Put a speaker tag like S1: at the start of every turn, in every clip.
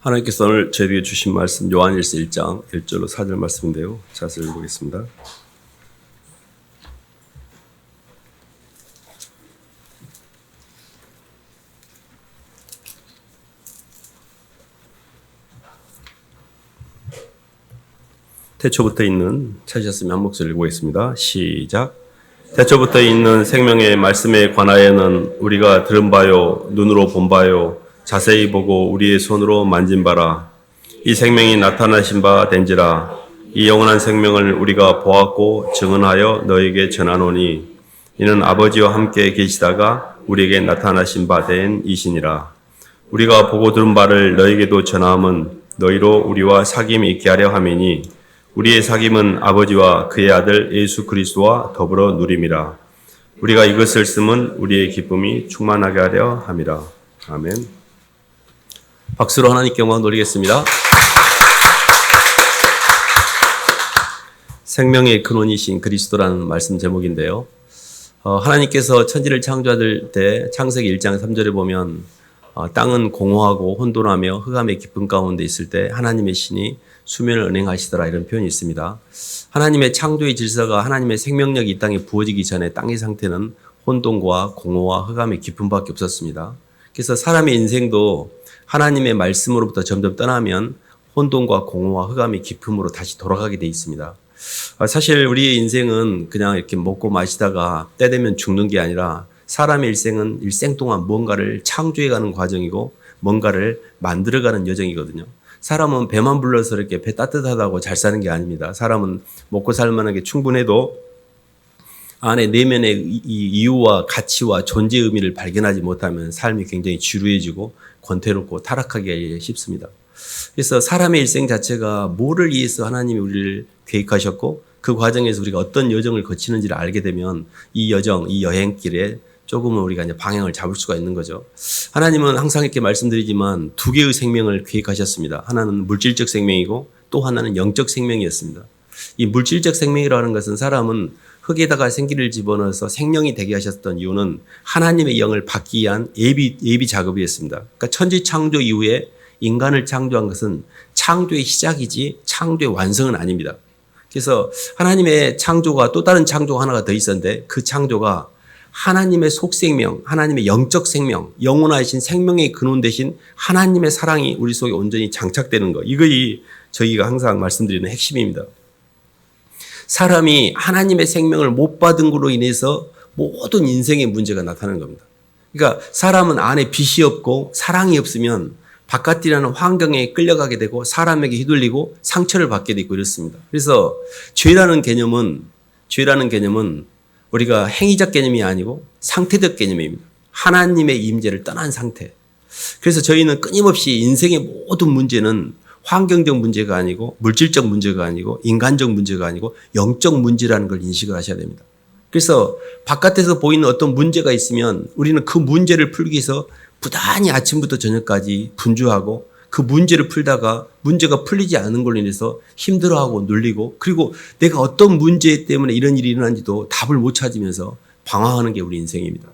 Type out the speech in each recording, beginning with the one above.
S1: 하나님께서 오늘 저희에게 주신 말씀 요한일서 1장 1절로 4절 말씀인데요. 자세히 보겠습니다. 태초부터 있는, 찾으셨으면 한 목소리 읽어보겠습니다. 시작. 태초부터 있는 생명의 말씀에 관하여는 우리가 들은 바요, 눈으로 본 바요, 자세히 보고 우리의 손으로 만진 바라. 이 생명이 나타나신 바 된지라. 이 영원한 생명을 우리가 보았고 증언하여 너에게 전하노니 이는 아버지와 함께 계시다가 우리에게 나타나신 바 된 이시니라. 우리가 보고 들은 바를 너에게도 전함은 너희로 우리와 사귐이 있게 하려 함이니 우리의 사귐은 아버지와 그의 아들 예수 그리스도와 더불어 누림이라. 우리가 이것을 쓰면 우리의 기쁨이 충만하게 하려 함이라. 아멘. 박수로 하나님께 영광 돌리겠습니다. 생명의 근원이신 그리스도라는 말씀 제목인데요. 하나님께서 천지를 창조하실 때 창세기 1장 3절에 보면 땅은 공허하고 혼돈하며 흑암의 깊은 가운데 있을 때 하나님의 신이 수면을 은행하시더라, 이런 표현이 있습니다. 하나님의 창조의 질서가 하나님의 생명력이 이 땅에 부어지기 전에 땅의 상태는 혼돈과 공허와 흑암의 깊음밖에 없었습니다. 그래서 사람의 인생도 하나님의 말씀으로부터 점점 떠나면 혼돈과 공허와 흑암의 깊음으로 다시 돌아가게 돼 있습니다. 사실 우리의 인생은 그냥 이렇게 먹고 마시다가 때 되면 죽는 게 아니라 사람의 일생은 일생 동안 무언가를 창조해가는 과정이고 뭔가를 만들어가는 여정이거든요. 사람은 배만 불러서 이렇게 배 따뜻하다고 잘 사는 게 아닙니다. 사람은 먹고 살만하게 충분해도 안에 내면의 이유와 가치와 존재의 의미를 발견하지 못하면 삶이 굉장히 지루해지고 권태롭고 타락하기 쉽습니다. 그래서 사람의 일생 자체가 뭐를 위해서 하나님이 우리를 계획하셨고 그 과정에서 우리가 어떤 여정을 거치는지를 알게 되면 이 여정, 이 여행길에 조금은 우리가 이제 방향을 잡을 수가 있는 거죠. 하나님은 항상 이렇게 말씀드리지만 두 개의 생명을 계획하셨습니다. 하나는 물질적 생명이고 또 하나는 영적 생명이었습니다. 이 물질적 생명이라는 것은 사람은 흙에다가 생기를 집어넣어서 생명이 되게 하셨던 이유는 하나님의 영을 받기 위한 예비 작업이었습니다. 그러니까 천지 창조 이후에 인간을 창조한 것은 창조의 시작이지 창조의 완성은 아닙니다. 그래서 하나님의 창조가 또 다른 창조가 하나가 더 있었는데 그 창조가 하나님의 속생명, 하나님의 영적 생명, 영원하신 생명의 근원 되신 하나님의 사랑이 우리 속에 온전히 장착되는 것. 이것이 저희가 항상 말씀드리는 핵심입니다. 사람이 하나님의 생명을 못 받은 것으로 인해서 모든 인생의 문제가 나타나는 겁니다. 그러니까 사람은 안에 빛이 없고 사랑이 없으면 바깥이라는 환경에 끌려가게 되고 사람에게 휘둘리고 상처를 받게 되고 이렇습니다. 그래서 죄라는 개념은 우리가 행위적 개념이 아니고 상태적 개념입니다. 하나님의 임재를 떠난 상태. 그래서 저희는 끊임없이 인생의 모든 문제는 환경적 문제가 아니고 물질적 문제가 아니고 인간적 문제가 아니고 영적 문제라는 걸 인식을 하셔야 됩니다. 그래서 바깥에서 보이는 어떤 문제가 있으면 우리는 그 문제를 풀기 위해서 부단히 아침부터 저녁까지 분주하고 그 문제를 풀다가 문제가 풀리지 않은 걸로 인해서 힘들어하고 눌리고 그리고 내가 어떤 문제 때문에 이런 일이 일어난지도 답을 못 찾으면서 방황하는 게 우리 인생입니다.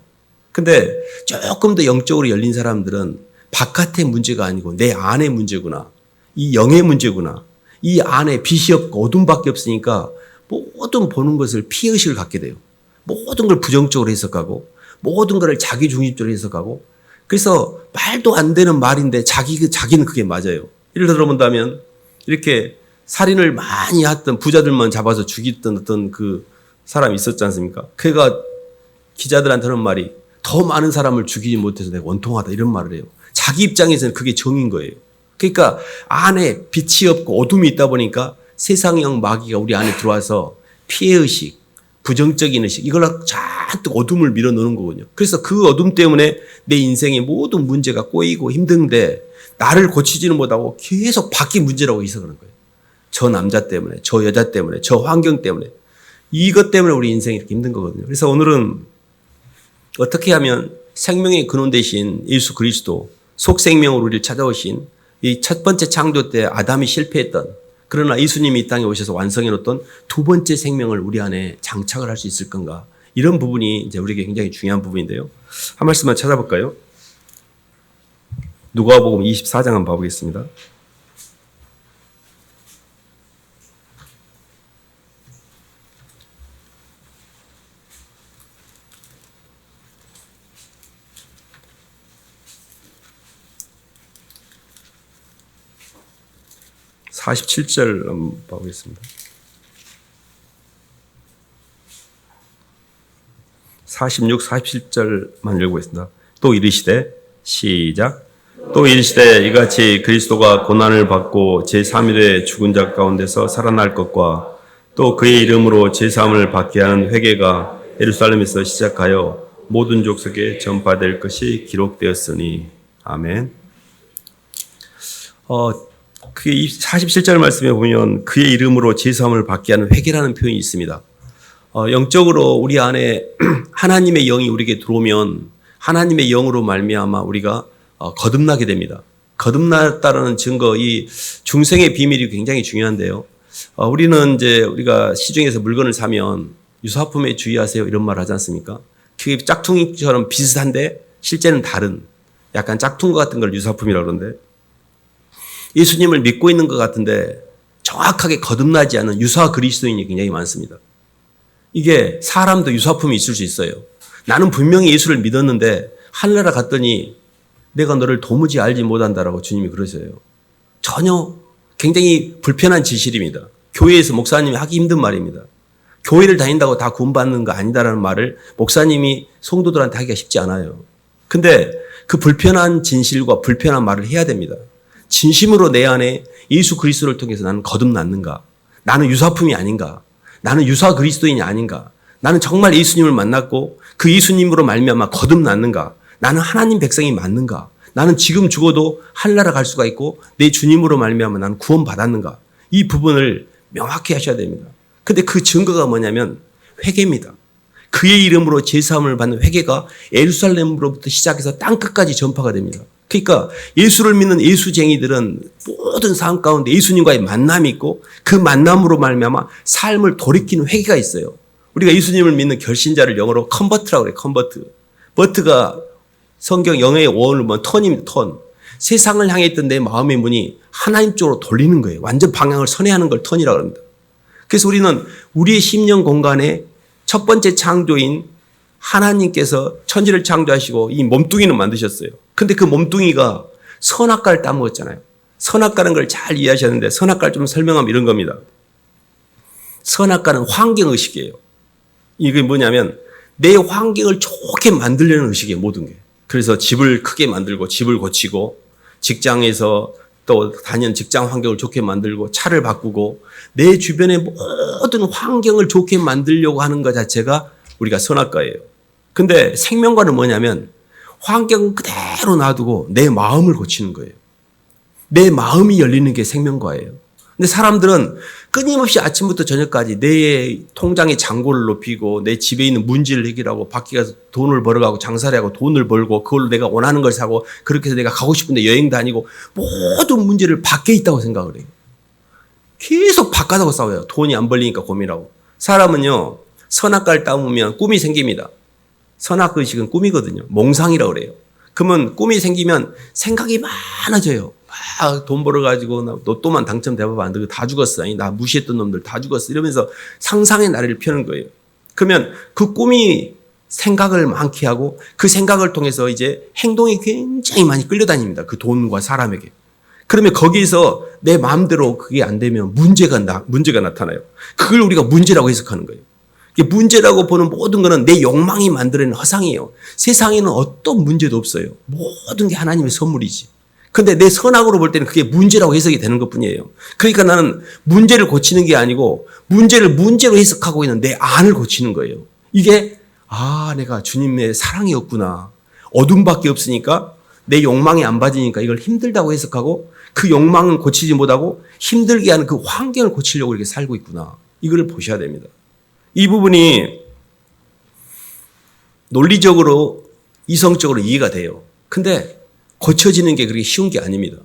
S1: 근데 조금 더 영적으로 열린 사람들은 바깥의 문제가 아니고 내 안의 문제구나. 이 영의 문제구나. 이 안에 빛이 없고 어둠밖에 없으니까 모든 보는 것을 피의식을 갖게 돼요. 모든 걸 부정적으로 해석하고 모든 것을 자기 중심적으로 해석하고 그래서 말도 안 되는 말인데 자기는 그게 맞아요. 예를 들어 본다면 이렇게 살인을 많이 했던 부자들만 잡아서 죽였던 어떤 그 사람이 있었지 않습니까? 그가 기자들한테 하는 말이 더 많은 사람을 죽이지 못해서 내가 원통하다 이런 말을 해요. 자기 입장에서는 그게 정인 거예요. 그러니까 안에 빛이 없고 어둠이 있다 보니까 세상형 마귀가 우리 안에 들어와서 피해의식, 부정적인 의식 이걸 잔뜩 어둠을 밀어넣는 거거든요. 그래서 그 어둠 때문에 내 인생의 모든 문제가 꼬이고 힘든데 나를 고치지는 못하고 계속 밖에 문제라고 해석하는 거예요. 저 남자 때문에, 저 여자 때문에, 저 환경 때문에 이것 때문에 우리 인생이 이렇게 힘든 거거든요. 그래서 오늘은 어떻게 하면 생명의 근원 되신 예수 그리스도 속생명으로 우리를 찾아오신 이 첫 번째 창조 때 아담이 실패했던 그러나 예수님이 이 땅에 오셔서 완성해 놓았던 두 번째 생명을 우리 안에 장착을 할 수 있을 건가? 이런 부분이 이제 우리에게 굉장히 중요한 부분인데요. 한 말씀만 찾아볼까요? 누가복음 24장 한번 봐보겠습니다. (47절) 한번 봐보겠습니다. 46, 47절만 읽어보겠습니다. 또 이르시되 시작. 또 이르시되 이같이 그리스도가 고난을 받고 제3일에 죽은 자 가운데서 살아날 것과 또 그의 이름으로 제사함을 받게 하는 회개가 예루살렘에서 시작하여 모든 족속에 전파될 것이 기록되었으니. 아멘. 그게 47절 말씀에 보면 그의 이름으로 제사함을 받게 하는 회개라는 표현이 있습니다. 영적으로 우리 안에 하나님의 영이 우리에게 들어오면 하나님의 영으로 말미암아 우리가 거듭나게 됩니다. 거듭났다는 증거, 이 중생의 비밀이 굉장히 중요한데요. 우리는 이제 우리가 시중에서 물건을 사면 유사품에 주의하세요 이런 말 하지 않습니까? 그게 짝퉁처럼 비슷한데 실제는 다른 약간 짝퉁 같은 걸 유사품이라고 그러는데, 예수님을 믿고 있는 것 같은데 정확하게 거듭나지 않은 유사 그리스도인이 굉장히 많습니다. 이게 사람도 유사품이 있을 수 있어요. 나는 분명히 예수를 믿었는데 하늘나라 갔더니 내가 너를 도무지 알지 못한다라고 주님이 그러세요. 전혀 굉장히 불편한 진실입니다. 교회에서 목사님이 하기 힘든 말입니다. 교회를 다닌다고 다 구원받는 거 아니다라는 말을 목사님이 성도들한테 하기가 쉽지 않아요. 근데 그 불편한 진실과 불편한 말을 해야 됩니다. 진심으로 내 안에 예수 그리스도를 통해서 나는 거듭났는가? 나는 유사품이 아닌가? 나는 유사 그리스도인이 아닌가? 나는 정말 예수님을 만났고 그 예수님으로 말미암아 거듭났는가? 나는 하나님 백성이 맞는가? 나는 지금 죽어도 하늘나라 갈 수가 있고 내 주님으로 말미암아 나는 구원받았는가? 이 부분을 명확히 하셔야 됩니다. 근데 그 증거가 뭐냐면 회개입니다. 그의 이름으로 제사함을 받는 회개가 예루살렘으로부터 시작해서 땅끝까지 전파가 됩니다. 그러니까 예수를 믿는 예수쟁이들은 모든 삶 가운데 예수님과의 만남이 있고 그 만남으로 말미암아 삶을 돌이키는 회개가 있어요. 우리가 예수님을 믿는 결신자를 영어로 컨버트라고 그래요. 컨버트. 버트가 성경 영어의 원어로 보면 턴입니다. 턴. 세상을 향해 있던 내 마음의 문이 하나님 쪽으로 돌리는 거예요. 완전 방향을 선회하는 걸 턴이라고 합니다. 그래서 우리는 우리의 심령 공간에 첫 번째 창조인 하나님께서 천지를 창조하시고 이 몸뚱이는 만드셨어요. 근데 그 몸뚱이가 선악과를 따먹었잖아요. 선악과라는 걸 잘 이해하셨는데 선악과를 좀 설명하면 이런 겁니다. 선악과는 환경의식이에요. 이게 뭐냐면 내 환경을 좋게 만들려는 의식이에요. 모든 게. 그래서 집을 크게 만들고 집을 고치고 직장에서 또 다니는 직장 환경을 좋게 만들고 차를 바꾸고 내 주변의 모든 환경을 좋게 만들려고 하는 것 자체가 우리가 선악과예요. 근데 생명과는 뭐냐면 환경은 그대로 놔두고 내 마음을 고치는 거예요. 내 마음이 열리는 게 생명과예요. 근데 사람들은 끊임없이 아침부터 저녁까지 내 통장의 잔고를 높이고 내 집에 있는 문제를 해결하고 밖에 가서 돈을 벌어가고 장사를 하고 돈을 벌고 그걸로 내가 원하는 걸 사고 그렇게 해서 내가 가고 싶은데 여행 다니고 모든 문제를 밖에 있다고 생각을 해요. 계속 바깥하고 싸워요. 돈이 안 벌리니까 고민하고. 사람은요 선악과를 따보면 꿈이 생깁니다. 선악의식은 꿈이거든요. 몽상이라고 그래요. 그러면 꿈이 생기면 생각이 많아져요. 막 돈 벌어가지고 나 로또만 당첨돼봐봐 안 되고 다 죽었어. 아니, 나 무시했던 놈들 다 죽었어. 이러면서 상상의 나래를 펴는 거예요. 그러면 그 꿈이 생각을 많게 하고 그 생각을 통해서 이제 행동이 굉장히 많이 끌려다닙니다. 그 돈과 사람에게. 그러면 거기서 내 마음대로 그게 안 되면 문제가 나타나요. 그걸 우리가 문제라고 해석하는 거예요. 문제라고 보는 모든 것은 내 욕망이 만들어낸 허상이에요. 세상에는 어떤 문제도 없어요. 모든 게 하나님의 선물이지. 근데 내 선악으로 볼 때는 그게 문제라고 해석이 되는 것뿐이에요. 그러니까 나는 문제를 고치는 게 아니고 문제를 문제로 해석하고 있는 내 안을 고치는 거예요. 이게 내가 주님의 사랑이었구나. 어둠밖에 없으니까 내 욕망이 안 빠지니까 이걸 힘들다고 해석하고 그 욕망은 고치지 못하고 힘들게 하는 그 환경을 고치려고 이렇게 살고 있구나. 이걸 보셔야 됩니다. 이 부분이 논리적으로 이성적으로 이해가 돼요. 근데 고쳐지는 게 그렇게 쉬운 게 아닙니다.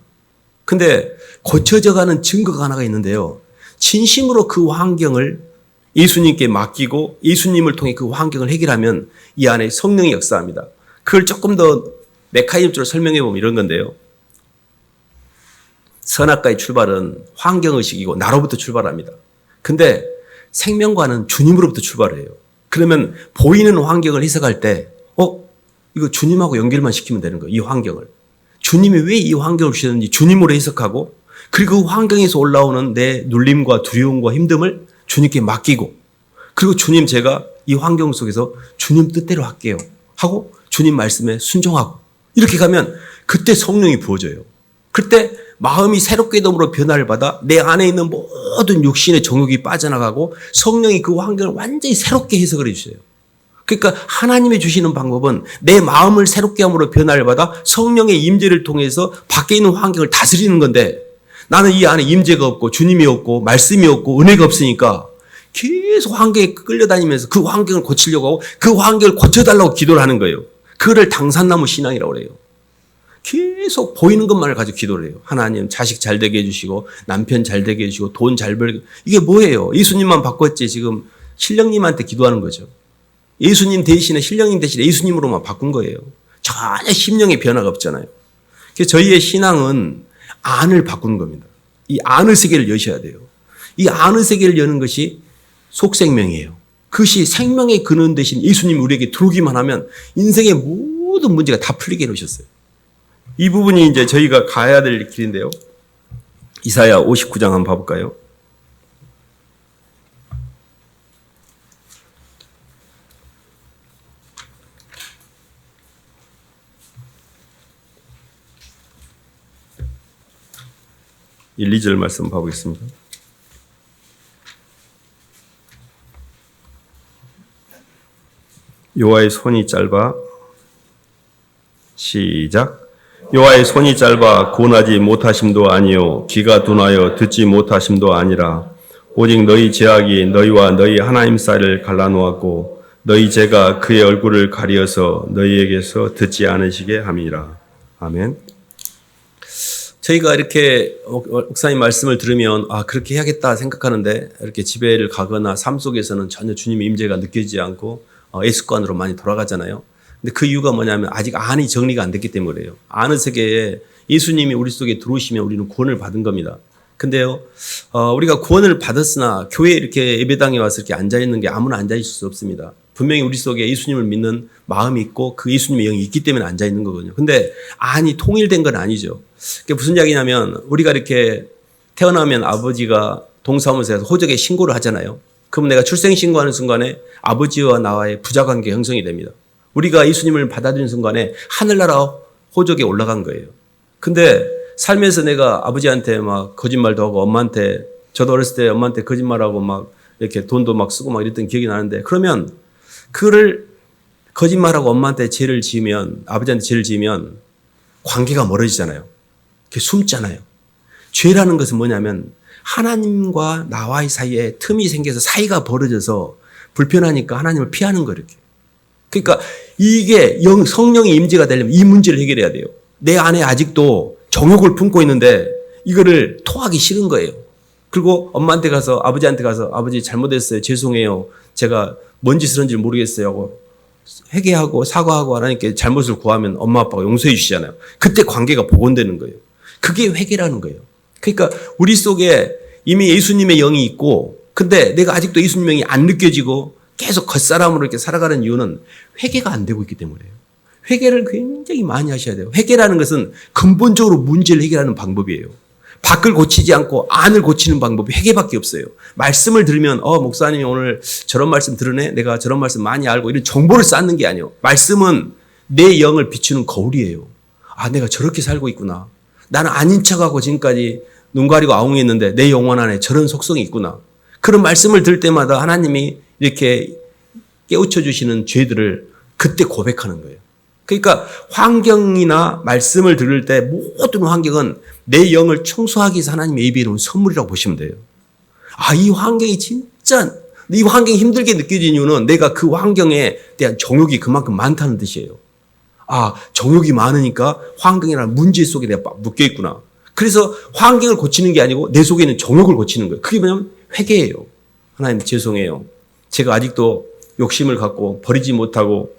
S1: 근데 고쳐져가는 증거가 하나가 있는데요. 진심으로 그 환경을 예수님께 맡기고 예수님을 통해 그 환경을 해결하면 이 안에 성령이 역사합니다. 그걸 조금 더 메커니즘적으로 설명해 보면 이런 건데요. 선악과의 출발은 환경의식이고 나로부터 출발합니다. 근데 생명과는 주님으로부터 출발해요. 그러면 보이는 환경을 해석할 때 이거 주님하고 연결만 시키면 되는 거예요. 이 환경을. 주님이 왜 이 환경을 주셨는지 주님으로 해석하고, 그리고 그 환경에서 올라오는 내 눌림과 두려움과 힘듦을 주님께 맡기고, 그리고 주님, 제가 이 환경 속에서 주님 뜻대로 할게요 하고 주님 말씀에 순종하고, 이렇게 가면 그때 성령이 부어져요. 그때 마음이 새롭게 됨으로 변화를 받아 내 안에 있는 모든 육신의 정욕이 빠져나가고 성령이 그 환경을 완전히 새롭게 해석을 해주세요. 그러니까 하나님이 주시는 방법은 내 마음을 새롭게 함으로 변화를 받아 성령의 임재를 통해서 밖에 있는 환경을 다스리는 건데, 나는 이 안에 임재가 없고 주님이 없고 말씀이 없고 은혜가 없으니까 계속 환경에 끌려다니면서 그 환경을 고치려고 하고 그 환경을 고쳐달라고 기도를 하는 거예요. 그거를 당산나무 신앙이라고 그래요. 계속 보이는 것만을 가지고 기도를 해요. 하나님, 자식 잘 되게 해주시고 남편 잘 되게 해주시고 돈 잘 벌게. 이게 뭐예요? 예수님만 바꿨지 지금 신령님한테 기도하는 거죠. 예수님 대신에, 신령님 대신에 예수님으로만 바꾼 거예요. 전혀 심령의 변화가 없잖아요. 그래서 저희의 신앙은 안을 바꾸는 겁니다. 이 안의 세계를 여셔야 돼요. 이 안의 세계를 여는 것이 속생명이에요. 그것이 생명의 근원 대신 예수님이 우리에게 들어오기만 하면 인생의 모든 문제가 다 풀리게 해놓으셨어요. 이 부분이 이제 저희가 가야 될 길인데요. 이사야 59장 한번 봐볼까요? 일, 2절 말씀 봐보겠습니다. 여호와의 손이 짧아, 시작. 여호와의 손이 짧아 구원하지 못하심도 아니요 귀가 둔하여 듣지 못하심도 아니라 오직 너희 죄악이 너희와 너희 하나님 사이를 갈라놓았고 너희 죄가 그의 얼굴을 가리어서 너희에게서 듣지 않으시게 함이라. 아멘. 저희가 이렇게 목사님 말씀을 들으면 그렇게 해야겠다 생각하는데, 이렇게 집회를 가거나 삶 속에서는 전혀 주님의 임재가 느껴지지 않고 예습관으로 많이 돌아가잖아요. 근데 그 이유가 뭐냐면 아직 안이 정리가 안 됐기 때문이에요. 안의 세계에 예수님이 우리 속에 들어오시면 우리는 구원을 받은 겁니다. 근데요, 우리가 구원을 받았으나 교회에 이렇게 예배당에 와서 이렇게 앉아있는 게 아무나 앉아있을 수 없습니다. 분명히 우리 속에 예수님을 믿는 마음이 있고 그 예수님의 영이 있기 때문에 앉아있는 거거든요. 근데 안이 통일된 건 아니죠. 그게 무슨 이야기냐면, 우리가 이렇게 태어나면 아버지가 동사무소에서 호적에 신고를 하잖아요. 그럼 내가 출생신고하는 순간에 아버지와 나와의 부자관계 형성이 됩니다. 우리가 예수님을 받아들이는 순간에 하늘나라 호적에 올라간 거예요. 근데 살면서 내가 아버지한테 막 거짓말도 하고 엄마한테, 저도 어렸을 때 엄마한테 거짓말하고 막 이렇게 돈도 막 쓰고 막 이랬던 기억이 나는데, 그러면 그를 거짓말하고 엄마한테 죄를 지으면, 아버지한테 죄를 지으면 관계가 멀어지잖아요. 숨잖아요. 죄라는 것은 뭐냐면 하나님과 나와의 사이에 틈이 생겨서 사이가 벌어져서 불편하니까 하나님을 피하는 거예요. 이렇게. 그러니까 이게 성령의 임재가 되려면 이 문제를 해결해야 돼요. 내 안에 아직도 정욕을 품고 있는데 이거를 토하기 싫은 거예요. 그리고 엄마한테 가서, 아버지한테 가서 아버지 잘못했어요. 죄송해요. 제가 뭔 짓을 했는지 모르겠어요 하고 회개하고 사과하고 하나님께 잘못을 구하면 엄마 아빠가 용서해 주시잖아요. 그때 관계가 복원되는 거예요. 그게 회개라는 거예요. 그러니까 우리 속에 이미 예수님의 영이 있고, 근데 내가 아직도 예수님의 영이 안 느껴지고 계속 겉사람으로 이렇게 살아가는 이유는 회개가 안 되고 있기 때문이에요. 회개를 굉장히 많이 하셔야 돼요. 회개라는 것은 근본적으로 문제를 해결하는 방법이에요. 밖을 고치지 않고 안을 고치는 방법이 회개밖에 없어요. 말씀을 들으면 목사님이 오늘 저런 말씀 들으네, 내가 저런 말씀 많이 알고, 이런 정보를 쌓는 게 아니에요. 말씀은 내 영을 비추는 거울이에요. 내가 저렇게 살고 있구나. 나는 아닌 척하고 지금까지 눈 가리고 아웅했는데 내 영혼 안에 저런 속성이 있구나. 그런 말씀을 들을 때마다 하나님이 이렇게 깨우쳐 주시는 죄들을 그때 고백하는 거예요. 그러니까 환경이나 말씀을 들을 때 모든 환경은 내 영을 청소하기 위해서 하나님의 예비해 놓은 선물이라고 보시면 돼요. 이 환경이 진짜, 이 환경이 힘들게 느껴지는 이유는 내가 그 환경에 대한 정욕이 그만큼 많다는 뜻이에요. 정욕이 많으니까 환경이라는 문제 속에 내가 묶여 있구나. 그래서 환경을 고치는 게 아니고 내 속에 있는 정욕을 고치는 거예요. 그게 뭐냐면 회개예요. 하나님 죄송해요. 제가 아직도 욕심을 갖고 버리지 못하고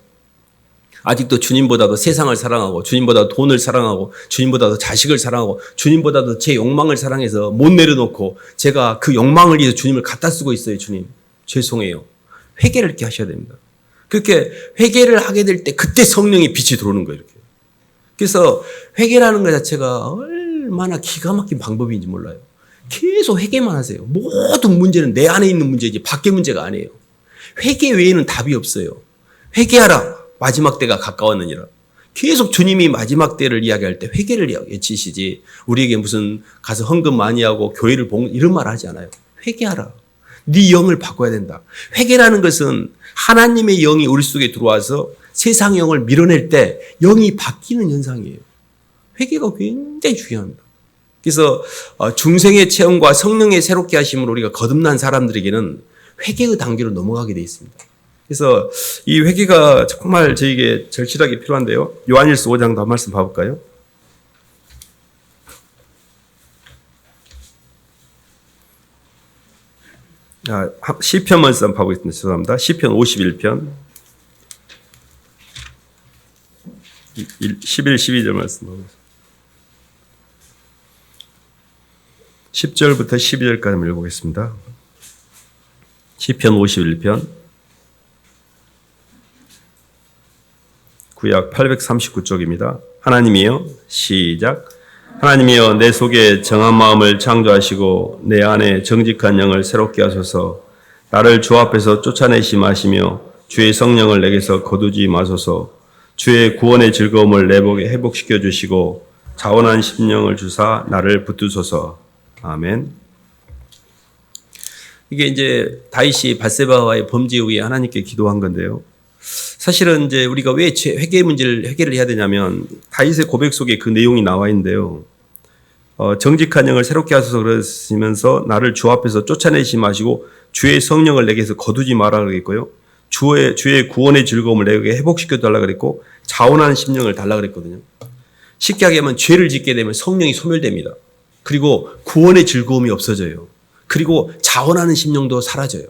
S1: 아직도 주님보다도 세상을 사랑하고 주님보다도 돈을 사랑하고 주님보다도 자식을 사랑하고 주님보다도 제 욕망을 사랑해서 못 내려놓고 제가 그 욕망을 위해서 주님을 갖다 쓰고 있어요. 주님 죄송해요. 회개를 이렇게 하셔야 됩니다. 그렇게 회개를 하게 될 때 그때 성령의 빛이 들어오는 거예요. 이렇게. 그래서 회개라는 것 자체가 얼마나 기가 막힌 방법인지 몰라요. 계속 회개만 하세요. 모든 문제는 내 안에 있는 문제지 밖의 문제가 아니에요. 회개 외에는 답이 없어요. 회개하라. 마지막 때가 가까웠느니라. 계속 주님이 마지막 때를 이야기할 때 회개를 외치시지 우리에게 무슨 가서 헌금 많이 하고 교회를 이런 말 하지 않아요. 회개하라. 네 영을 바꿔야 된다. 회개라는 것은 하나님의 영이 우리 속에 들어와서 세상 영을 밀어낼 때 영이 바뀌는 현상이에요. 회개가 굉장히 중요합니다. 그래서 중생의 체험과 성령의 새롭게 하심으로 우리가 거듭난 사람들에게는 회개의 단계로 넘어가게 되어 있습니다. 그래서 이 회개가 정말 저에게 절실하게 필요한데요. 요한일서 5장 더 말씀 봐볼까요? 시편 말씀 봐보겠습니다. 죄송합니다. 시편 51편 11, 12절 말씀 보겠습니다. 10절부터 12절까지 읽어보겠습니다. 시편 51편 구약 839쪽입니다. 하나님이여 시작. 하나님이여 내 속에 정한 마음을 창조하시고 내 안에 정직한 영을 새롭게 하소서. 나를 주 앞에서 쫓아내지 마시며 주의 성령을 내게서 거두지 마소서. 주의 구원의 즐거움을 내 복에 회복시켜 주시고 자원한 심령을 주사 나를 붙드소서. 아멘. 이게 이제 다윗이 밧세바와의 범죄 후에 하나님께 기도한 건데요. 사실은 이제 우리가 왜 회개 문제를 해결을 해야 되냐면 다윗의 고백 속에 그 내용이 나와 있는데요. 정직한 영을 새롭게 하소서 그러시면서 나를 주 앞에서 쫓아내지 마시고 주의 성령을 내게서 거두지 마라 그랬고요. 주의 구원의 즐거움을 내게 회복시켜 달라 그랬고 자원하는 심령을 달라 그랬거든요. 쉽게 하면 죄를 짓게 되면 성령이 소멸됩니다. 그리고 구원의 즐거움이 없어져요. 그리고 자원하는 심령도 사라져요.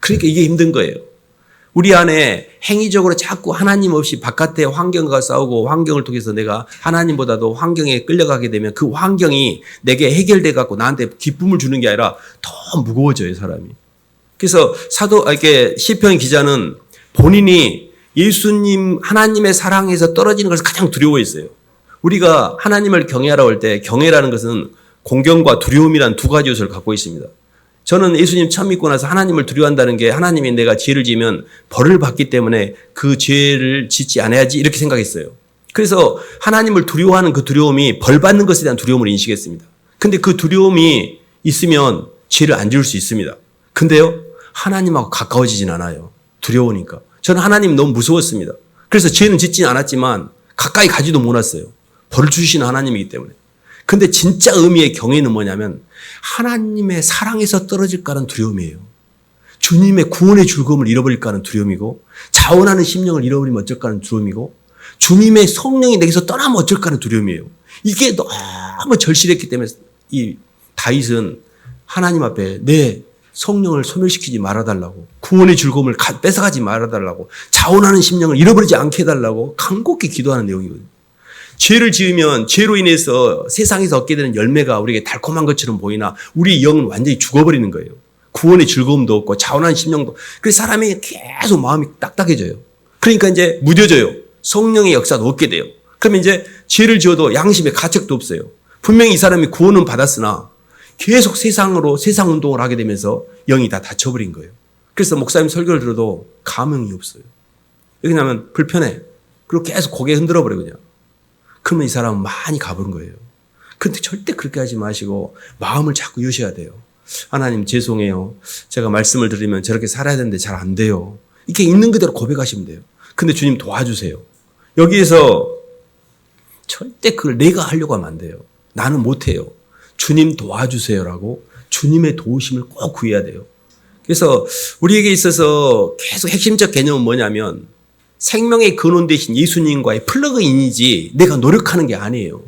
S1: 그러니까 이게 힘든 거예요. 우리 안에 행위적으로 자꾸 하나님 없이 바깥의 환경과 싸우고 환경을 통해서 내가 하나님보다도 환경에 끌려가게 되면 그 환경이 내게 해결돼 갖고 나한테 기쁨을 주는 게 아니라 더 무거워져요, 사람이. 그래서 이렇게 시편 기자는 본인이 예수님 하나님의 사랑에서 떨어지는 것을 가장 두려워했어요. 우리가 하나님을 경외하러 올 때 경외라는 것은 공경과 두려움이란 두 가지 요소를 갖고 있습니다. 저는 예수님 처음 믿고 나서 하나님을 두려워한다는 게 하나님이 내가 죄를 지으면 벌을 받기 때문에 그 죄를 짓지 않아야지 이렇게 생각했어요. 그래서 하나님을 두려워하는 그 두려움이 벌 받는 것에 대한 두려움을 인식했습니다. 근데 그 두려움이 있으면 죄를 안 지을 수 있습니다. 근데요, 하나님하고 가까워지진 않아요. 두려우니까. 저는 하나님 너무 무서웠습니다. 그래서 죄는 짓진 않았지만 가까이 가지도 못했어요. 벌을 주시는 하나님이기 때문에. 근데 진짜 의미의 경외는 뭐냐면 하나님의 사랑에서 떨어질까 하는 두려움이에요. 주님의 구원의 즐거움을 잃어버릴까 하는 두려움이고 자원하는 심령을 잃어버리면 어쩔까 하는 두려움이고 주님의 성령이 내게서 떠나면 어쩔까 하는 두려움이에요. 이게 너무 절실했기 때문에 이 다윗은 하나님 앞에 내 성령을 소멸시키지 말아달라고 구원의 즐거움을 뺏어가지 말아달라고 자원하는 심령을 잃어버리지 않게 해달라고 간곡히 기도하는 내용이거든요. 죄를 지으면 죄로 인해서 세상에서 얻게 되는 열매가 우리에게 달콤한 것처럼 보이나 우리 영은 완전히 죽어버리는 거예요. 구원의 즐거움도 없고 자원하는 심령도. 그래서 사람이 계속 마음이 딱딱해져요. 그러니까 이제 무뎌져요. 성령의 역사도 없게 돼요. 그러면 이제 죄를 지어도 양심의 가책도 없어요. 분명히 이 사람이 구원은 받았으나 계속 세상으로 세상 운동을 하게 되면서 영이 다 닫혀버린 거예요. 그래서 목사님 설교를 들어도 감흥이 없어요. 왜냐하면 불편해. 그리고 계속 고개 흔들어 버려요, 그냥. 그러면 이 사람은 많이 가버린 거예요. 그런데 절대 그렇게 하지 마시고 마음을 자꾸 여셔야 돼요. 하나님 죄송해요. 제가 말씀을 드리면 저렇게 살아야 되는데 잘 안 돼요. 이렇게 있는 그대로 고백하시면 돼요. 근데 주님 도와주세요. 여기에서 절대 그걸 내가 하려고 하면 안 돼요. 나는 못해요. 주님 도와주세요라고 주님의 도우심을 꼭 구해야 돼요. 그래서 우리에게 있어서 계속 핵심적 개념은 뭐냐면 생명의 근원 대신 예수님과의 플러그인이지 내가 노력하는 게 아니에요.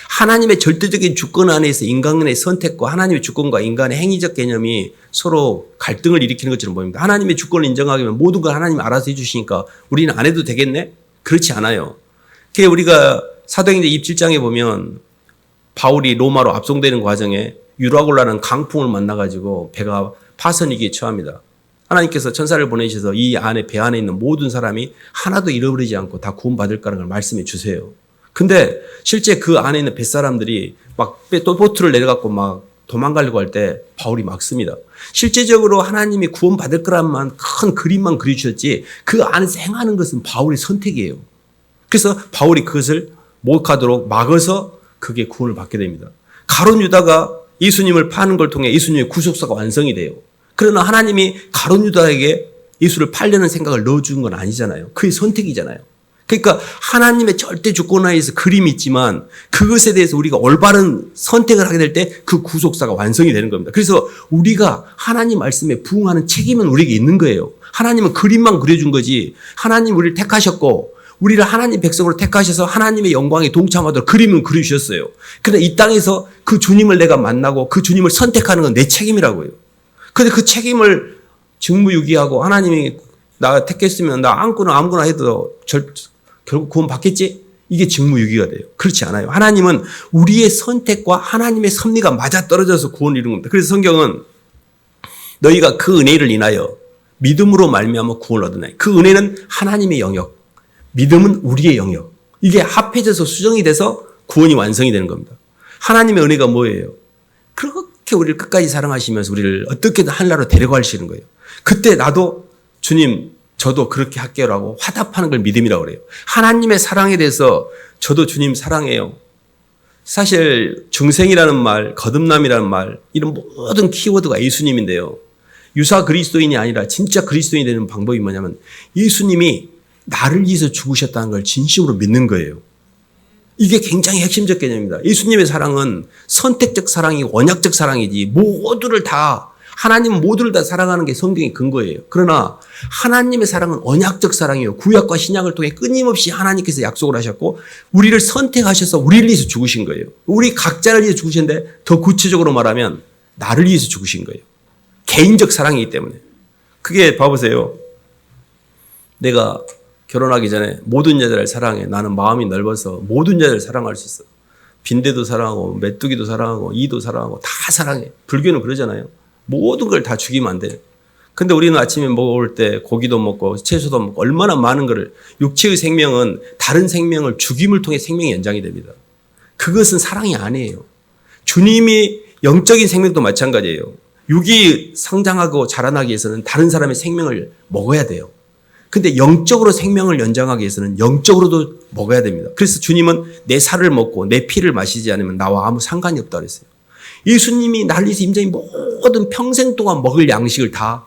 S1: 하나님의 절대적인 주권 안에서 인간의 선택과 하나님의 주권과 인간의 행위적 개념이 서로 갈등을 일으키는 것처럼 보입니다. 하나님의 주권을 인정하게 되면 모든 걸 하나님이 알아서 해주시니까 우리는 안 해도 되겠네? 그렇지 않아요. 그게 우리가 사도행전 27장에 보면 바울이 로마로 압송되는 과정에 유라굴라는 강풍을 만나가지고 배가 파선위기에 처합니다. 하나님께서 천사를 보내셔서 이 안에 배 안에 있는 모든 사람이 하나도 잃어버리지 않고 다 구원받을 거라는 걸 말씀해 주세요. 근데 실제 그 안에 있는 뱃사람들이 막 또 보트를 내려갖고 막 도망가려고 할 때 바울이 막습니다. 실제적으로 하나님이 구원받을 거란만 큰 그림만 그려주셨지 그 안에서 행하는 것은 바울의 선택이에요. 그래서 바울이 그것을 못 가도록 막아서 그게 구원을 받게 됩니다. 가룟 유다가 예수님을 파는 걸 통해 예수님의 구속사가 완성이 돼요. 그러나 하나님이 가룟 유다에게 예수를 팔려는 생각을 넣어준 건 아니잖아요. 그의 선택이잖아요. 그러니까 하나님의 절대 주권하에서 그림이 있지만 그것에 대해서 우리가 올바른 선택을 하게 될 때 그 구속사가 완성이 되는 겁니다. 그래서 우리가 하나님 말씀에 부응하는 책임은 우리에게 있는 거예요. 하나님은 그림만 그려준 거지 하나님 우리를 택하셨고 우리를 하나님 백성으로 택하셔서 하나님의 영광에 동참하도록 그림은 그려주셨어요. 그런데 이 땅에서 그 주님을 내가 만나고 그 주님을 선택하는 건 내 책임이라고요. 그런데 그 책임을 직무유기하고 하나님이 나 택했으면 나 아무거나 해도 결국 구원 받겠지? 이게 직무유기가 돼요. 그렇지 않아요. 하나님은 우리의 선택과 하나님의 섭리가 맞아떨어져서 구원을 이룬 겁니다. 그래서 성경은 너희가 그 은혜를 인하여 믿음으로 말미암아 구원을 얻으나니 그 은혜는 하나님의 영역, 믿음은 우리의 영역. 이게 합해져서 수정이 돼서 구원이 완성이 되는 겁니다. 하나님의 은혜가 뭐예요? 그렇게 우리를 끝까지 사랑하시면서 우리를 어떻게든 하늘나라로 데려가시는 거예요. 그때 나도 주님 저도 그렇게 할게요라고 화답하는 걸 믿음이라고 그래요. 하나님의 사랑에 대해서 저도 주님 사랑해요. 사실 중생이라는 말, 거듭남이라는 말 이런 모든 키워드가 예수님인데요. 유사 그리스도인이 아니라 진짜 그리스도인이 되는 방법이 뭐냐면 예수님이 나를 위해서 죽으셨다는 걸 진심으로 믿는 거예요. 이게 굉장히 핵심적 개념입니다. 예수님의 사랑은 선택적 사랑이고 언약적 사랑이지 모두를 다 하나님은 모두를 다 사랑하는 게 성경의 근거예요. 그러나 하나님의 사랑은 언약적 사랑이에요. 구약과 신약을 통해 끊임없이 하나님께서 약속을 하셨고 우리를 선택하셔서 우리를 위해서 죽으신 거예요. 우리 각자를 위해서 죽으셨는데 더 구체적으로 말하면 나를 위해서 죽으신 거예요. 개인적 사랑이기 때문에. 그게 봐보세요. 내가 결혼하기 전에 모든 여자를 사랑해. 나는 마음이 넓어서 모든 여자를 사랑할 수 있어. 빈대도 사랑하고 메뚜기도 사랑하고 이도 사랑하고 다 사랑해. 불교는 그러잖아요. 모든 걸 다 죽이면 안 돼. 근데 우리는 아침에 먹을 때 고기도 먹고 채소도 먹고 얼마나 많은 거를 육체의 생명은 다른 생명을 죽임을 통해 생명이 연장이 됩니다. 그것은 사랑이 아니에요. 주님이 영적인 생명도 마찬가지예요. 육이 성장하고 자라나기 위해서는 다른 사람의 생명을 먹어야 돼요. 근데 영적으로 생명을 연장하기 위해서는 영적으로도 먹어야 됩니다. 그래서 주님은 내 살을 먹고 내 피를 마시지 않으면 나와 아무 상관이 없다고 그랬어요. 예수님이 나를 위해서 임자인 모든 평생 동안 먹을 양식을 다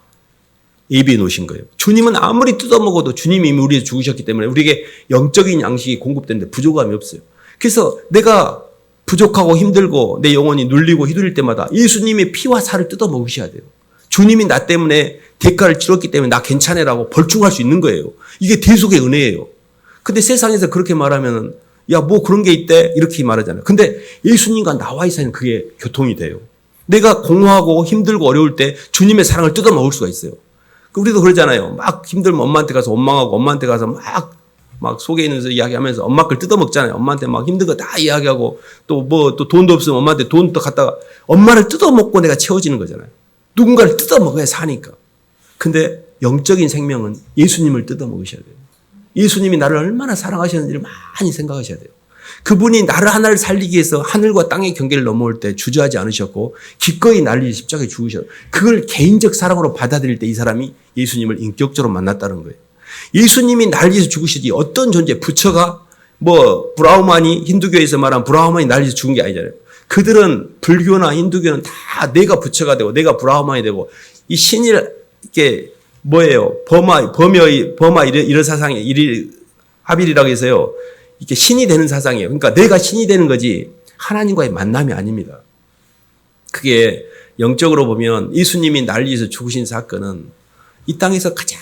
S1: 예비해 놓으신 거예요. 주님은 아무리 뜯어먹어도 주님이 이미 우리에서 죽으셨기 때문에 우리에게 영적인 양식이 공급되는데 부족함이 없어요. 그래서 내가 부족하고 힘들고 내 영혼이 눌리고 휘둘릴 때마다 예수님의 피와 살을 뜯어먹으셔야 돼요. 주님이 나 때문에 대가를 치렀기 때문에 나 괜찮아라고 벌충할 수 있는 거예요. 이게 대속의 은혜예요. 근데 세상에서 그렇게 말하면 야, 뭐 그런 게 있대? 이렇게 말하잖아요. 근데 예수님과 나와의 사이는 그게 교통이 돼요. 내가 공허하고 힘들고 어려울 때 주님의 사랑을 뜯어먹을 수가 있어요. 우리도 그러잖아요. 막 힘들면 엄마한테 가서 원망하고 엄마한테 가서 막 속에 있는 이야기하면서 엄마 걸 뜯어먹잖아요. 엄마한테 막 힘든 거 다 이야기하고 또 돈도 없으면 엄마한테 돈도 갖다가 엄마를 뜯어먹고 내가 채워지는 거잖아요. 누군가를 뜯어먹어야 사니까. 근데 영적인 생명은 예수님을 뜯어먹으셔야 돼요. 예수님이 나를 얼마나 사랑하셨는지를 많이 생각하셔야 돼요. 그분이 나를 하나를 살리기 위해서 하늘과 땅의 경계를 넘어올 때 주저하지 않으셨고 기꺼이 나를 위해 십자가에 죽으셨어요. 그걸 개인적 사랑으로 받아들일 때 이 사람이 예수님을 인격적으로 만났다는 거예요. 예수님이 나를 위해서 죽으시지 어떤 존재, 부처가 브라흐만이 힌두교에서 말한 브라흐만이 나를 위해서 죽은 게 아니잖아요. 그들은 불교나 힌두교는 다 내가 부처가 되고 내가 브라흐만이 되고 이 신일 이게 뭐예요? 범여 이런 사상이 합일이라고 해서요. 이게 신이 되는 사상이에요. 그러니까 내가 신이 되는 거지 하나님과의 만남이 아닙니다. 그게 영적으로 보면 예수님이 나를 위해서 죽으신 사건은 이 땅에서 가장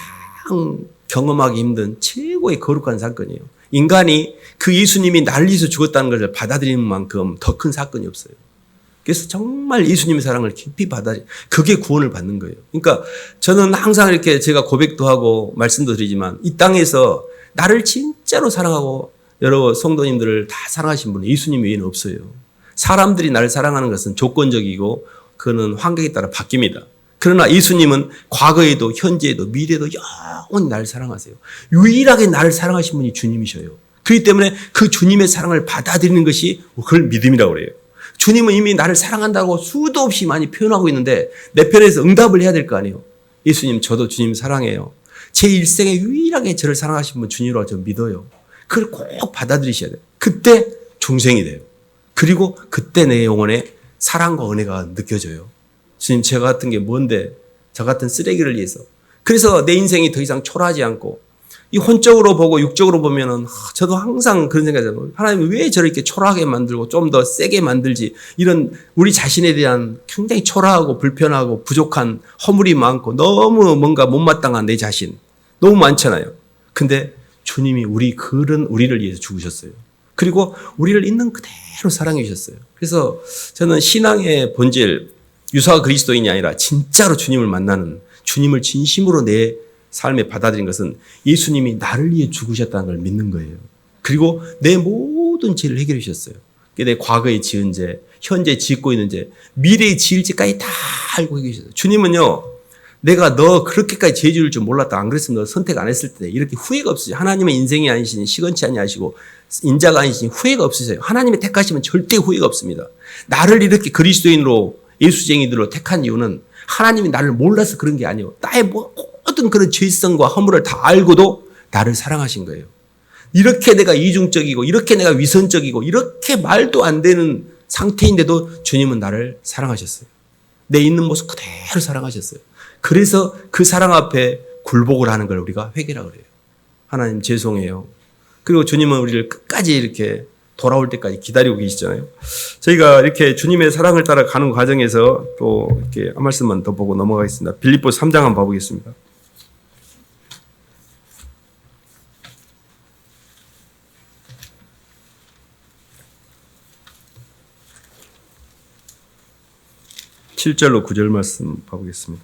S1: 경험하기 힘든 최고의 거룩한 사건이에요. 인간이 그 예수님이 나를 위해서 죽었다는 것을 받아들이는 만큼 더 큰 사건이 없어요. 그래서 정말 예수님의 사랑을 깊이 그게 구원을 받는 거예요. 그러니까 저는 항상 이렇게 제가 고백도 하고 말씀도 드리지만 이 땅에서 나를 진짜 진짜로 사랑하고 여러 성도님들을 다 사랑하신 분은 예수님 외에는 없어요. 사람들이 나를 사랑하는 것은 조건적이고 그거는 환경에 따라 바뀝니다. 그러나 예수님은 과거에도 현재에도 미래에도 영원히 나를 사랑하세요. 유일하게 나를 사랑하신 분이 주님이셔요. 그렇기 때문에 그 주님의 사랑을 받아들이는 것이 그걸 믿음이라고 그래요. 주님은 이미 나를 사랑한다고 수도 없이 많이 표현하고 있는데 내 편에서 응답을 해야 될 거 아니에요. 예수님, 저도 주님 사랑해요. 제 일생에 유일하게 저를 사랑하신 분 주님으로 저 믿어요. 그걸 꼭 받아들이셔야 돼요. 그때 중생이 돼요. 그리고 그때 내 영혼에 사랑과 은혜가 느껴져요. 주님, 저 같은 게 뭔데? 저 같은 쓰레기를 위해서. 그래서 내 인생이 더 이상 초라하지 않고 이 혼적으로 보고 육적으로 보면은 저도 항상 그런 생각이 들어요. 하나님 왜 저를 이렇게 초라하게 만들고 좀 더 세게 만들지? 이런 우리 자신에 대한 굉장히 초라하고 불편하고 부족한 허물이 많고 너무 뭔가 못마땅한 내 자신 너무 많잖아요. 근데 주님이 우리를 위해서 죽으셨어요. 그리고 우리를 있는 그대로 사랑해 주셨어요. 그래서 저는 신앙의 본질, 유사 그리스도인이 아니라 진짜로 주님을 만나는, 주님을 진심으로 내 삶에 받아들인 것은 예수님이 나를 위해 죽으셨다는 걸 믿는 거예요. 그리고 내 모든 죄를 해결해 주셨어요. 내 과거에 지은 죄, 현재 짓고 있는 죄, 미래에 지을 죄까지 다 알고 계셨어요. 주님은요, 내가 너 그렇게까지 죄 지을 줄 몰랐다. 안 그랬으면 너 선택 안 했을 때 이렇게 후회가 없으세요. 하나님의 인생이 아니시니 시건치 아니하시고 인자가 아니시니 후회가 없으세요. 하나님의 택하시면 절대 후회가 없습니다. 나를 이렇게 그리스도인으로 예수쟁이들로 택한 이유는 하나님이 나를 몰라서 그런 게 아니에요. 나의 모든 그런 죄성과 허물을 다 알고도 나를 사랑하신 거예요. 이렇게 내가 이중적이고 이렇게 내가 위선적이고 이렇게 말도 안 되는 상태인데도 주님은 나를 사랑하셨어요. 내 있는 모습 그대로 사랑하셨어요. 그래서 그 사랑 앞에 굴복을 하는 걸 우리가 회개라고 그래요. 하나님 죄송해요. 그리고 주님은 우리를 끝까지 이렇게 돌아올 때까지 기다리고 계시잖아요. 저희가 이렇게 주님의 사랑을 따라 가는 과정에서 또 이렇게 한 말씀만 더 보고 넘어가겠습니다. 빌립보 3장 한번 봐보겠습니다. (7절로) (9절) 말씀 봐보겠습니다.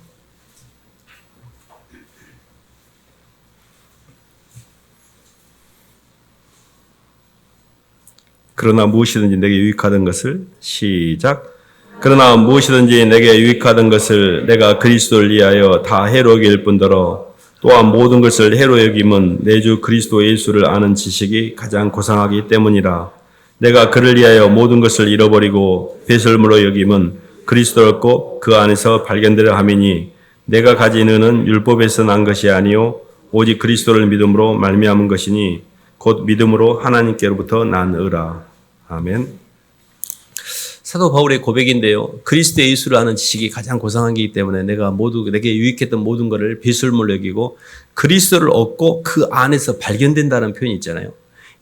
S1: 그러나 무엇이든지 내게 유익하던 것을 시작. 그러나 무엇이든지 내게 유익하던 것을 내가 그리스도를 위하여 다 해로 여길 뿐더러 또한 모든 것을 해로 여김은 내 주 그리스도 예수를 아는 지식이 가장 고상하기 때문이라. 내가 그를 위하여 모든 것을 잃어버리고 배설물로 여김은 그리스도를 얻고 그 안에서 발견되려 함이니 내가 가진 은은 율법에서 난 것이 아니요 오직 그리스도를 믿음으로 말미암은 것이니 곧 믿음으로 하나님께로부터 난 의라. 아멘. 사도 바울의 고백인데요. 그리스도 예수를 아는 지식이 가장 고상한 것이기 때문에 내게 유익했던 모든 것을 배설물로 여기고 그리스도를 얻고 그 안에서 발견된다는 표현이 있잖아요.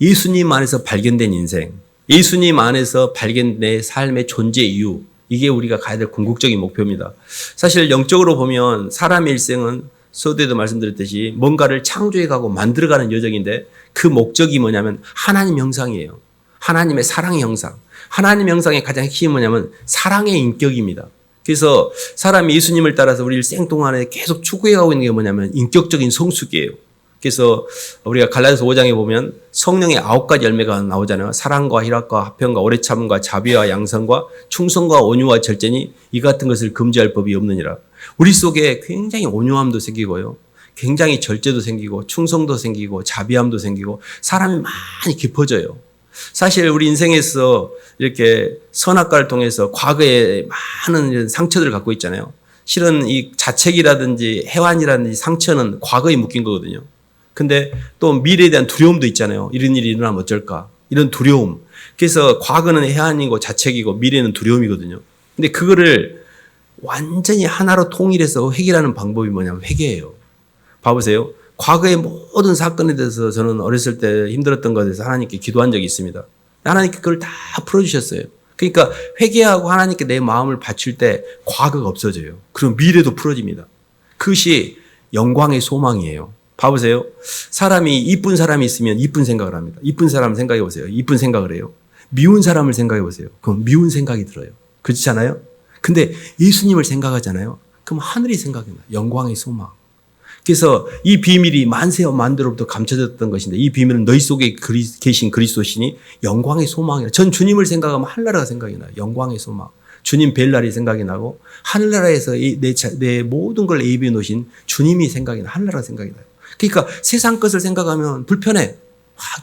S1: 예수님 안에서 발견된 인생, 예수님 안에서 발견된 내 삶의 존재 이유, 이게 우리가 가야 될 궁극적인 목표입니다. 사실 영적으로 보면 사람의 일생은 서두에도 말씀드렸듯이 뭔가를 창조해가고 만들어가는 여정인데 그 목적이 뭐냐면 하나님 형상이에요. 하나님의 사랑의 형상. 하나님 형상의 가장 핵심이 뭐냐면 사랑의 인격입니다. 그래서 사람이 예수님을 따라서 우리 일생 동안에 계속 추구해가고 있는 게 뭐냐면 인격적인 성숙이에요. 그래서 우리가 갈라디아서 5장에 보면 성령의 9가지 열매가 나오잖아요. 사랑과 희락과 화평과 오래 참음과 자비와 양선과 충성과 온유와 절제니 이 같은 것을 금지할 법이 없느니라. 우리 속에 굉장히 온유함도 생기고요. 굉장히 절제도 생기고 충성도 생기고 자비함도 생기고 사람이 많이 깊어져요. 사실 우리 인생에서 이렇게 선악과를 통해서 과거에 많은 상처들을 갖고 있잖아요. 실은 이 자책이라든지 해환이라든지 상처는 과거에 묶인 거거든요. 근데 또 미래에 대한 두려움도 있잖아요. 이런 일이 일어나면 어쩔까? 이런 두려움. 그래서 과거는 해안이고 자책이고 미래는 두려움이거든요. 근데 그거를 완전히 하나로 통일해서 해결하는 방법이 뭐냐면 회개예요. 봐보세요. 과거의 모든 사건에 대해서 저는 어렸을 때 힘들었던 것에 대해서 하나님께 기도한 적이 있습니다. 하나님께 그걸 다 풀어주셨어요. 그러니까 회개하고 하나님께 내 마음을 바칠 때 과거가 없어져요. 그럼 미래도 풀어집니다. 그것이 영광의 소망이에요. 봐보세요. 사람이 이쁜 사람이 있으면 이쁜 생각을 합니다. 이쁜 사람 생각해 보세요. 이쁜 생각을 해요. 미운 사람을 생각해 보세요. 그럼 미운 생각이 들어요. 그렇지 않아요? 근데 예수님을 생각하잖아요. 그럼 하늘이 생각이 나요. 영광의 소망. 그래서 이 비밀이 만세와 만대로부터 감춰졌던 것인데 이 비밀은 너희 속에 계신 그리스도시니 영광의 소망이라. 전 주님을 생각하면 하늘나라가 생각이 나요. 영광의 소망. 주님 뵐 날이 생각이 나고 하늘나라에서 내 모든 걸 예비해 놓으신 주님이 생각이 나. 하늘나라가 생각이 나요. 그러니까 세상 것을 생각하면 불편해.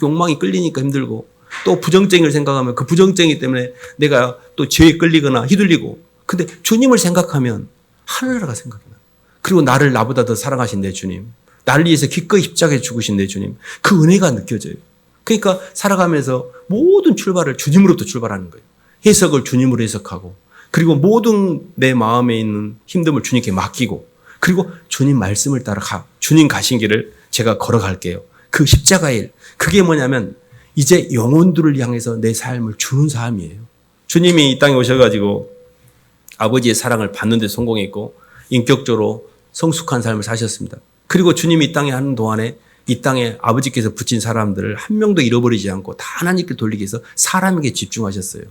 S1: 욕망이 끌리니까 힘들고 또 부정쟁이를 생각하면 그 부정쟁이 때문에 내가 또 죄에 끌리거나 휘둘리고. 근데 주님을 생각하면 하늘나라가 생각이 나요. 그리고 나를 나보다 더 사랑하신 내 주님, 나를 위해서 기꺼이 십자가에 죽으신 내 주님, 그 은혜가 느껴져요. 그러니까 살아가면서 모든 출발을 주님으로부터 출발하는 거예요. 해석을 주님으로 해석하고, 그리고 모든 내 마음에 있는 힘듦을 주님께 맡기고, 그리고 주님 말씀을 따라 주님 가신 길을 제가 걸어갈게요. 그 십자가의 일, 그게 뭐냐면 이제 영혼들을 향해서 내 삶을 주는 삶이에요. 주님이 이 땅에 오셔가지고 아버지의 사랑을 받는 데 성공했고 인격적으로 성숙한 삶을 사셨습니다. 그리고 주님이 이 땅에 하는 동안에 이 땅에 아버지께서 붙인 사람들을 한 명도 잃어버리지 않고 다 하나님께 돌리기 위해서 사람에게 집중하셨어요.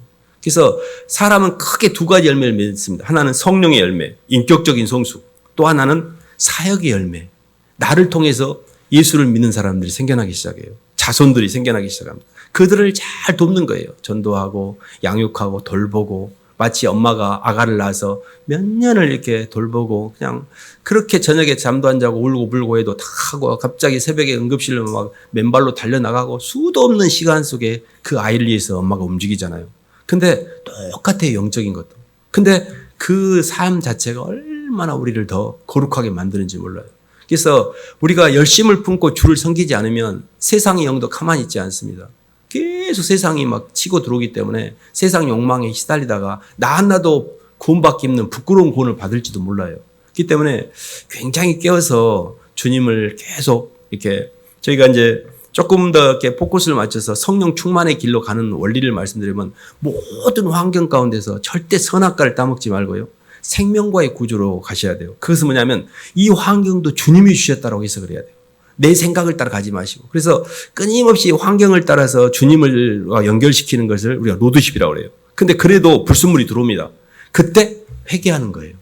S1: 그래서 사람은 크게 두 가지 열매를 맺습니다. 하나는 성령의 열매, 인격적인 성숙. 또 하나는 사역의 열매. 나를 통해서 예수를 믿는 사람들이 생겨나기 시작해요. 자손들이 생겨나기 시작합니다. 그들을 잘 돕는 거예요. 전도하고 양육하고 돌보고 마치 엄마가 아가를 낳아서 몇 년을 이렇게 돌보고 그냥 그렇게 저녁에 잠도 안 자고 울고 불고 해도 다 하고 갑자기 새벽에 응급실로 막 맨발로 달려나가고 수도 없는 시간 속에 그 아이를 위해서 엄마가 움직이잖아요. 근데 똑같아요. 영적인 것도. 근데 그 삶 자체가 얼마나 우리를 더 거룩하게 만드는지 몰라요. 그래서 우리가 열심을 품고 주를 섬기지 않으면 세상의 영도 가만히 있지 않습니다. 계속 세상이 막 치고 들어오기 때문에 세상 욕망에 시달리다가 나 하나도 구원받기 힘든 부끄러운 구원을 받을지도 몰라요. 그렇기 때문에 굉장히 깨어서 주님을 계속 이렇게 저희가 이제 조금 더 이렇게 포커스를 맞춰서 성령 충만의 길로 가는 원리를 말씀드리면 모든 환경 가운데서 절대 선악과를 따먹지 말고요. 생명과의 구조로 가셔야 돼요. 그것은 뭐냐면 이 환경도 주님이 주셨다라고 해석을 해야 돼요. 내 생각을 따라 가지 마시고. 그래서 끊임없이 환경을 따라서 주님을 연결시키는 것을 우리가 로드십이라고 그래요. 근데 그래도 불순물이 들어옵니다. 그때 회개하는 거예요.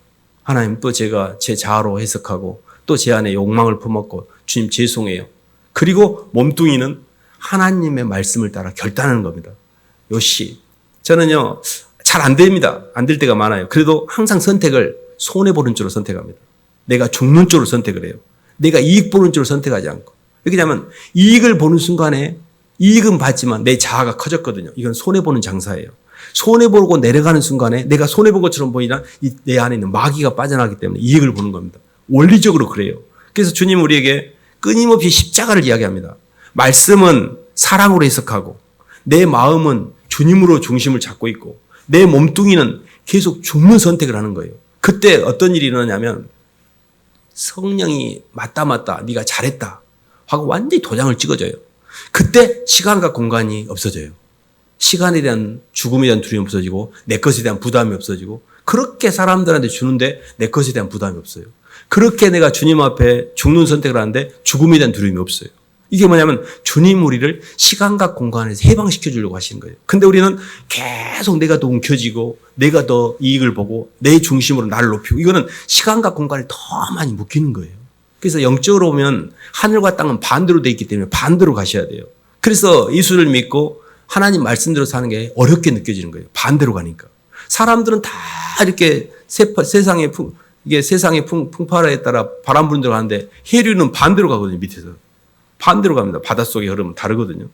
S1: 하나님 또 제가 제 자아로 해석하고 또 제 안에 욕망을 품었고 주님 죄송해요. 그리고 몸뚱이는 하나님의 말씀을 따라 결단하는 겁니다. 요시. 저는요, 잘 안 됩니다. 안 될 때가 많아요. 그래도 항상 선택을 손해보는 쪽으로 선택합니다. 내가 죽는 쪽으로 선택을 해요. 내가 이익 보는 쪽으로 선택하지 않고. 왜냐하면 이익을 보는 순간에 이익은 받지만 내 자아가 커졌거든요. 이건 손해보는 장사예요. 손해보고 내려가는 순간에 내가 손해본 것처럼 보이나 내 안에 있는 마귀가 빠져나가기 때문에 이익을 보는 겁니다. 원리적으로 그래요. 그래서 주님 우리에게 끊임없이 십자가를 이야기합니다. 말씀은 사랑으로 해석하고 내 마음은 주님으로 중심을 잡고 있고 내 몸뚱이는 계속 죽는 선택을 하는 거예요. 그때 어떤 일이 일어나냐면 성령이 맞다 네가 잘했다 하고 완전히 도장을 찍어줘요. 그때 시간과 공간이 없어져요. 시간에 대한 죽음에 대한 두려움이 없어지고 내 것에 대한 부담이 없어지고 그렇게 사람들한테 주는데 내 것에 대한 부담이 없어요. 그렇게 내가 주님 앞에 죽는 선택을 하는데 죽음에 대한 두려움이 없어요. 이게 뭐냐면 주님 우리를 시간과 공간에서 해방시켜 주려고 하시는 거예요. 근데 우리는 계속 내가 더 움켜쥐고 내가 더 이익을 보고 내 중심으로 나를 높이고 이거는 시간과 공간에 더 많이 묶이는 거예요. 그래서 영적으로 보면 하늘과 땅은 반대로 돼 있기 때문에 반대로 가셔야 돼요. 그래서 예수를 믿고 하나님 말씀대로 사는 게 어렵게 느껴지는 거예요. 반대로 가니까. 사람들은 다 이렇게 세상의 풍파에 따라 바람 부는 대로 가는데 해류는 반대로 가거든요. 밑에서. 반대로 갑니다. 바닷속의 흐름은 다르거든요.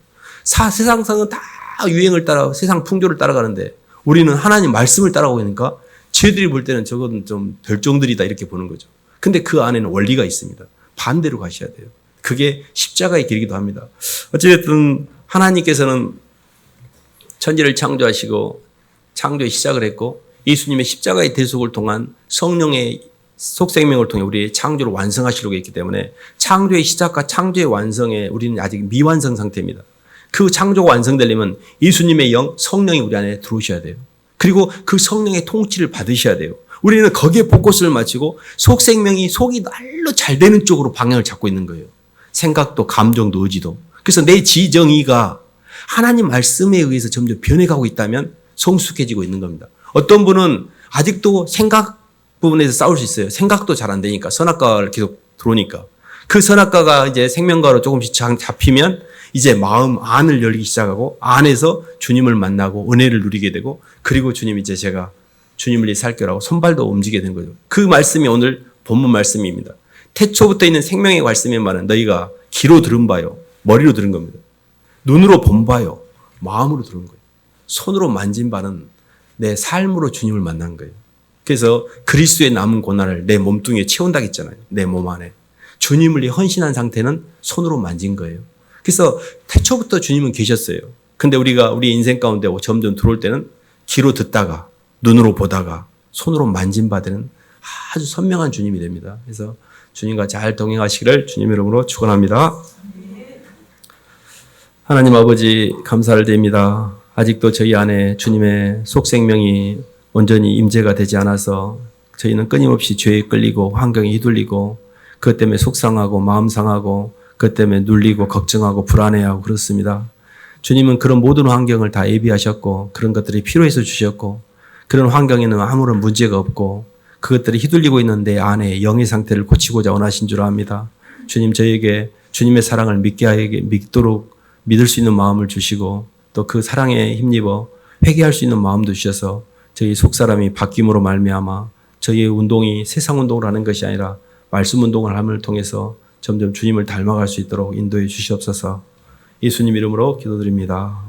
S1: 세상상은 다 유행을 따라 세상 풍조를 따라가는데 우리는 하나님 말씀을 따라가고 있으니까 쟤들이 볼 때는 저건 좀 별종들이다 이렇게 보는 거죠. 근데 그 안에는 원리가 있습니다. 반대로 가셔야 돼요. 그게 십자가의 길이기도 합니다. 어쨌든 하나님께서는 천지를 창조하시고 창조의 시작을 했고 예수님의 십자가의 대속을 통한 성령의 속생명을 통해 우리의 창조를 완성하시려고 했기 때문에 창조의 시작과 창조의 완성에 우리는 아직 미완성 상태입니다. 그 창조가 완성되려면 예수님의 영, 성령이 우리 안에 들어오셔야 돼요. 그리고 그 성령의 통치를 받으셔야 돼요. 우리는 거기에 포커스를 맞추고 속생명이 속이 날로 잘 되는 쪽으로 방향을 잡고 있는 거예요. 생각도 감정도 의지도. 그래서 내 지정의가 하나님 말씀에 의해서 점점 변해가고 있다면 성숙해지고 있는 겁니다. 어떤 분은 아직도 생각 부분에서 싸울 수 있어요. 생각도 잘 안 되니까 선악과를 계속 들어오니까. 그 선악과가 이제 생명과로 조금씩 잡히면 이제 마음 안을 열기 시작하고 안에서 주님을 만나고 은혜를 누리게 되고 그리고 주님 이제 제가 주님을 위해 살게라고 손발도 움직이게 된 거죠. 그 말씀이 오늘 본문 말씀입니다. 태초부터 있는 생명의 말씀의 말은 너희가 귀로 들은 바요. 머리로 들은 겁니다. 눈으로 본 바요. 마음으로 들은 거예요. 손으로 만진 바는 내 삶으로 주님을 만난 거예요. 그래서 그리스도의 남은 고난을 내 몸뚱이에 채운다고 했잖아요. 내 몸 안에. 주님을 위해 헌신한 상태는 손으로 만진 거예요. 그래서 태초부터 주님은 계셨어요. 근데 우리가 우리 인생 가운데 점점 들어올 때는 귀로 듣다가 눈으로 보다가 손으로 만진 바 되는 아주 선명한 주님이 됩니다. 그래서 주님과 잘 동행하시기를 주님 이름으로 축원합니다. 하나님 아버지 감사를 드립니다. 아직도 저희 안에 주님의 속생명이 온전히 임재가 되지 않아서 저희는 끊임없이 죄에 끌리고 환경에 휘둘리고 그것 때문에 속상하고 마음 상하고 그것 때문에 눌리고 걱정하고 불안해하고 그렇습니다. 주님은 그런 모든 환경을 다 예비하셨고 그런 것들이 필요해서 주셨고 그런 환경에는 아무런 문제가 없고 그것들이 휘둘리고 있는 내 안에 영의 상태를 고치고자 원하신 줄 압니다. 주님 저에게 주님의 사랑을 믿도록 믿을 수 있는 마음을 주시고 또 그 사랑에 힘입어 회개할 수 있는 마음도 주셔서 저희 속사람이 바뀜으로 말미암아 저희의 운동이 세상 운동을 하는 것이 아니라 말씀 운동을 함을 통해서 점점 주님을 닮아갈 수 있도록 인도해 주시옵소서. 예수님 이름으로 기도드립니다.